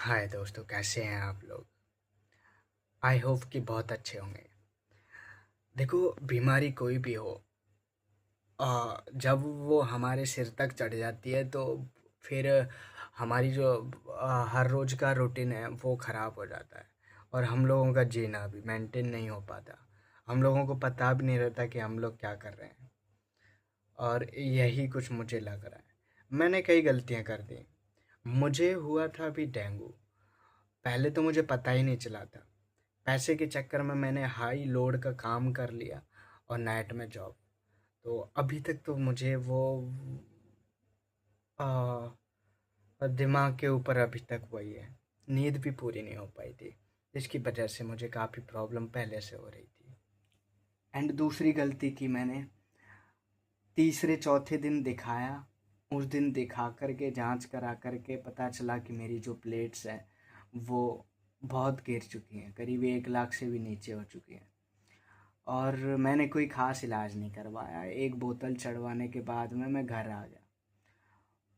हाय दोस्तों, कैसे हैं आप लोग। आई होप कि बहुत अच्छे होंगे। देखो, बीमारी कोई भी हो, जब वो हमारे सिर तक चढ़ जाती है तो फिर हमारी जो हर रोज़ का रूटीन है वो ख़राब हो जाता है। और हम लोगों का जीना भी मेंटेन नहीं हो पाता। हम लोगों को पता भी नहीं रहता कि हम लोग क्या कर रहे हैं। और यही कुछ मुझे लग रहा है, मैंने कई गलतियां कर दी। मुझे हुआ था अभी डेंगू। पहले तो मुझे पता ही नहीं चला था। पैसे के चक्कर में मैंने हाई लोड का काम कर लिया और नाइट में जॉब। तो अभी तक तो मुझे वो दिमाग के ऊपर अभी तक वही है। नींद भी पूरी नहीं हो पाई थी, जिसकी वजह से मुझे काफ़ी प्रॉब्लम पहले से हो रही थी। एंड दूसरी गलती की मैंने, तीसरे चौथे दिन दिखाया। उस दिन दिखा करके जांच करा करके पता चला कि मेरी जो प्लेट्स हैं वो बहुत गिर चुकी हैं, करीब 1 लाख से भी नीचे हो चुकी हैं। और मैंने कोई ख़ास इलाज नहीं करवाया। एक बोतल चढ़वाने के बाद में मैं घर आ गया।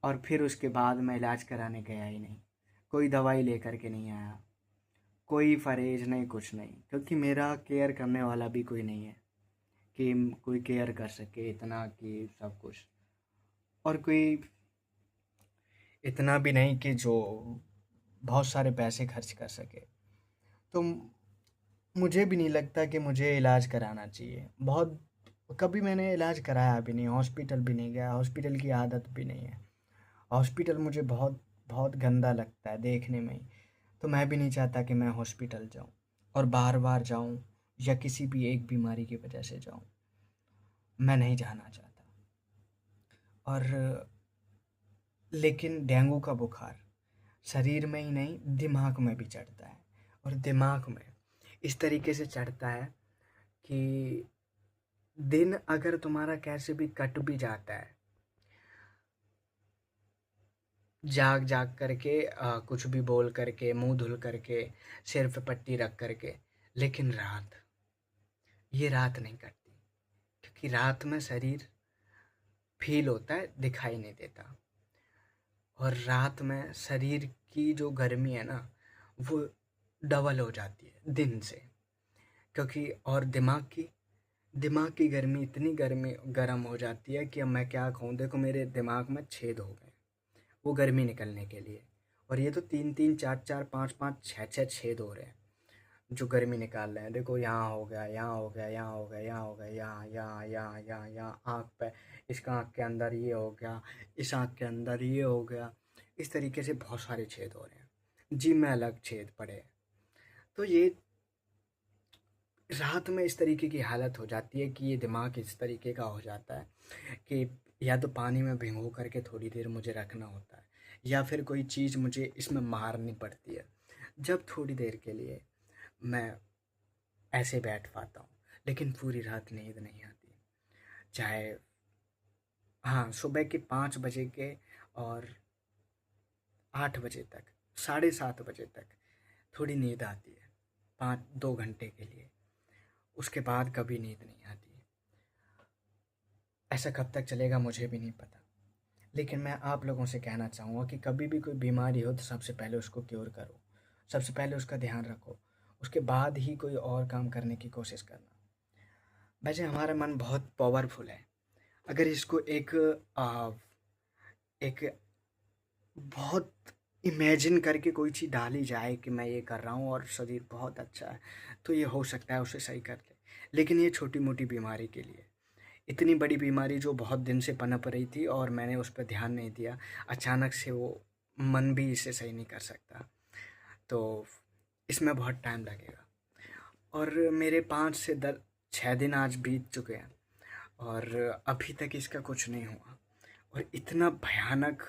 और फिर उसके बाद मैं इलाज कराने गया ही नहीं। कोई दवाई लेकर के नहीं आया, कोई परहेज नहीं, कुछ नहीं, क्योंकि मेरा केयर करने वाला भी कोई नहीं है कि कोई केयर कर सके इतना कि सब कुछ। और कोई इतना भी नहीं कि जो बहुत सारे पैसे खर्च कर सके। तो मुझे भी नहीं लगता कि मुझे इलाज कराना चाहिए। बहुत कभी मैंने इलाज कराया भी नहीं, हॉस्पिटल भी नहीं गया, हॉस्पिटल की आदत भी नहीं है। हॉस्पिटल मुझे बहुत बहुत गंदा लगता है देखने में ही। तो मैं भी नहीं चाहता कि मैं हॉस्पिटल जाऊं और बार बार जाऊं या किसी भी एक बीमारी की वजह से जाऊं। मैं नहीं जाना चाहता। और लेकिन डेंगू का बुखार शरीर में ही नहीं, दिमाग में भी चढ़ता है। और दिमाग में इस तरीके से चढ़ता है कि दिन अगर तुम्हारा कैसे भी कट भी जाता है, जाग जाग करके, कुछ भी बोल करके, मुंह धुल करके, सिर पे पट्टी रख करके, लेकिन ये रात नहीं कटती। क्योंकि रात में शरीर फील होता है, दिखाई नहीं देता। और रात में शरीर की जो गर्मी है ना, वो डबल हो जाती है दिन से। क्योंकि और दिमाग की गर्मी इतनी गर्मी गर्म हो जाती है कि अब मैं क्या कहूँ। देखो, मेरे दिमाग में छेद हो गए वो गर्मी निकलने के लिए। और ये तो 3-3, 4-4, 5-5, 6-6 छेद हो रहे हैं जो गर्मी निकाल रहे हैं। देखो, यहाँ हो गया, यहाँ हो गया, यहाँ हो गया, यहाँ हो गया, यहाँ यहाँ यहाँ यहाँ यहाँ आँख पे, इसका आँख के अंदर ये हो गया, इस आँख के अंदर ये हो गया। इस तरीके से बहुत सारे छेद हो रहे हैं, जी में अलग छेद पड़े हैं। तो ये रात में इस तरीके की हालत हो जाती है कि ये दिमाग इस तरीके का हो जाता है कि या तो पानी में भिगो करके थोड़ी देर मुझे रखना होता है, या फिर कोई चीज़ मुझे इसमें मारनी पड़ती है, जब थोड़ी देर के लिए मैं ऐसे बैठ पाता हूँ। लेकिन पूरी रात नींद नहीं आती। चाहे, हाँ, सुबह के 5 बजे के और 8 बजे तक, 7:30 बजे तक थोड़ी नींद आती है, 2 घंटे के लिए। उसके बाद कभी नींद नहीं आती। ऐसा कब तक चलेगा मुझे भी नहीं पता। लेकिन मैं आप लोगों से कहना चाहूँगा कि कभी भी कोई बीमारी हो तो सबसे पहले उसको क्योर करो, सबसे पहले उसका ध्यान रखो, उसके बाद ही कोई और काम करने की कोशिश करना। वैसे हमारा मन बहुत पावरफुल है। अगर इसको आ, एक बहुत इमेजिन करके कोई चीज़ डाली जाए कि मैं ये कर रहा हूँ और शरीर बहुत अच्छा है, तो ये हो सकता है उसे सही कर ले। लेकिन ये छोटी मोटी बीमारी के लिए, इतनी बड़ी बीमारी जो बहुत दिन से पनप रही थी और मैंने उस पर ध्यान नहीं दिया, अचानक से वो मन भी इसे सही नहीं कर सकता। तो इसमें बहुत टाइम लगेगा। और मेरे 5 से 6 दिन आज बीत चुके हैं और अभी तक इसका कुछ नहीं हुआ। और इतना भयानक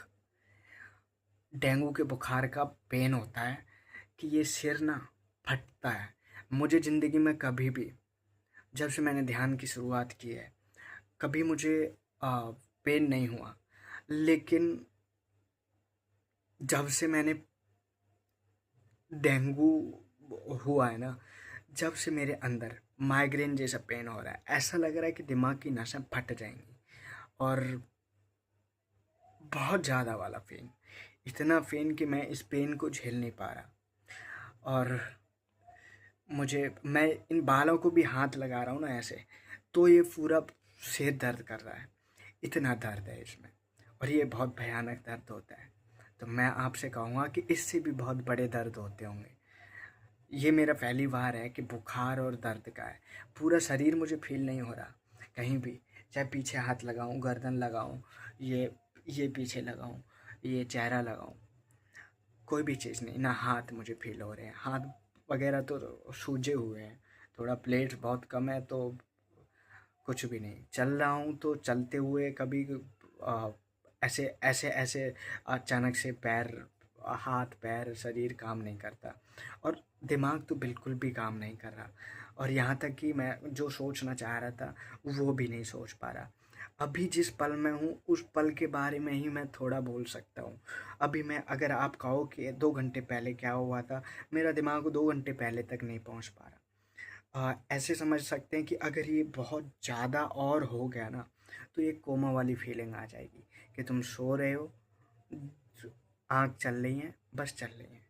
डेंगू के बुखार का पेन होता है कि ये सिर ना फटता है। मुझे ज़िंदगी में कभी भी, जब से मैंने ध्यान की शुरुआत की है, कभी मुझे पेन नहीं हुआ। लेकिन जब से मैंने डेंगू हुआ है ना, जब से मेरे अंदर माइग्रेन जैसा पेन हो रहा है, ऐसा लग रहा है कि दिमाग की नसें फट जाएंगी। और बहुत ज़्यादा वाला पेन, इतना पेन कि मैं इस पेन को झेल नहीं पा रहा। और मैं इन बालों को भी हाथ लगा रहा हूँ ना ऐसे, तो ये पूरा सिर दर्द कर रहा है, इतना दर्द है इसमें। और ये बहुत भयानक दर्द होता है। तो मैं आपसे कहूँगा कि इससे भी बहुत बड़े दर्द होते होंगे। ये मेरा पहली बार है कि बुखार और दर्द का है। पूरा शरीर मुझे फील नहीं हो रहा कहीं भी, चाहे पीछे हाथ लगाऊं, गर्दन लगाऊं, ये पीछे लगाऊं, ये चेहरा लगाऊं, कोई भी चीज़ नहीं। ना हाथ मुझे फील हो रहे हैं, हाथ वगैरह तो सूजे हुए हैं, थोड़ा प्लेट बहुत कम है, तो कुछ भी नहीं। चल रहा हूँ तो चलते हुए कभी आ, ऐसे ऐसे ऐसे अचानक से पैर, हाथ पैर शरीर काम नहीं करता, और दिमाग तो बिल्कुल भी काम नहीं कर रहा। और यहाँ तक कि मैं जो सोचना चाह रहा था वो भी नहीं सोच पा रहा। अभी जिस पल में हूँ उस पल के बारे में ही मैं थोड़ा बोल सकता हूँ। अभी मैं, अगर आप कहो कि 2 घंटे पहले क्या हुआ था, मेरा दिमाग 2 घंटे पहले तक नहीं पहुँच पा रहा। ऐसे समझ सकते हैं कि अगर ये बहुत ज़्यादा और हो गया ना, तो ये कोमा वाली फीलिंग आ जाएगी कि तुम सो रहे हो, आँख चल रही है, बस चल रही है,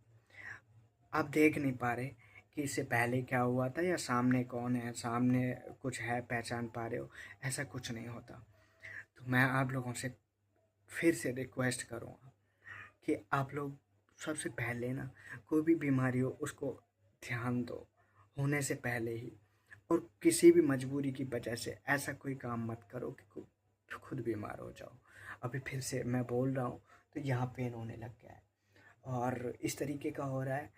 आप देख नहीं पा रहे कि इससे पहले क्या हुआ था या सामने कौन है, सामने कुछ है पहचान पा रहे हो। ऐसा कुछ नहीं होता। तो मैं आप लोगों से फिर से रिक्वेस्ट करूँगा कि आप लोग सबसे पहले ना, कोई भी बीमारी हो उसको ध्यान दो होने से पहले ही। और किसी भी मजबूरी की वजह से ऐसा कोई काम मत करो कि खुद बीमार हो जाओ। अभी फिर से मैं बोल रहा हूँ तो यहाँ पेन होने लग गया है, और इस तरीके का हो रहा है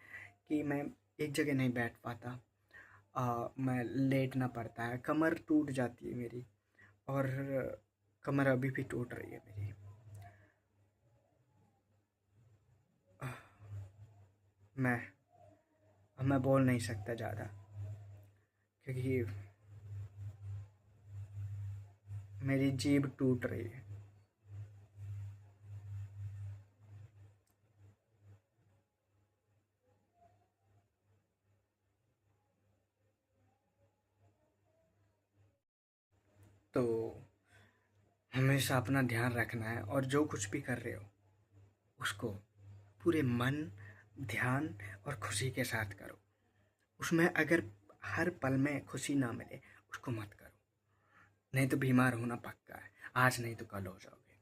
कि मैं एक जगह नहीं बैठ पाता। मैं लेटना पड़ता है, कमर टूट जाती है मेरी, और कमर अभी भी टूट रही है मेरी। आह, मैं अब मैं बोल नहीं सकता ज़्यादा, क्योंकि मेरी जीभ टूट रही है। तो हमेशा अपना ध्यान रखना है, और जो कुछ भी कर रहे हो उसको पूरे मन, ध्यान और खुशी के साथ करो। उसमें अगर हर पल में खुशी ना मिले, उसको मत करो, नहीं तो बीमार होना पक्का है, आज नहीं तो कल हो जाओगे।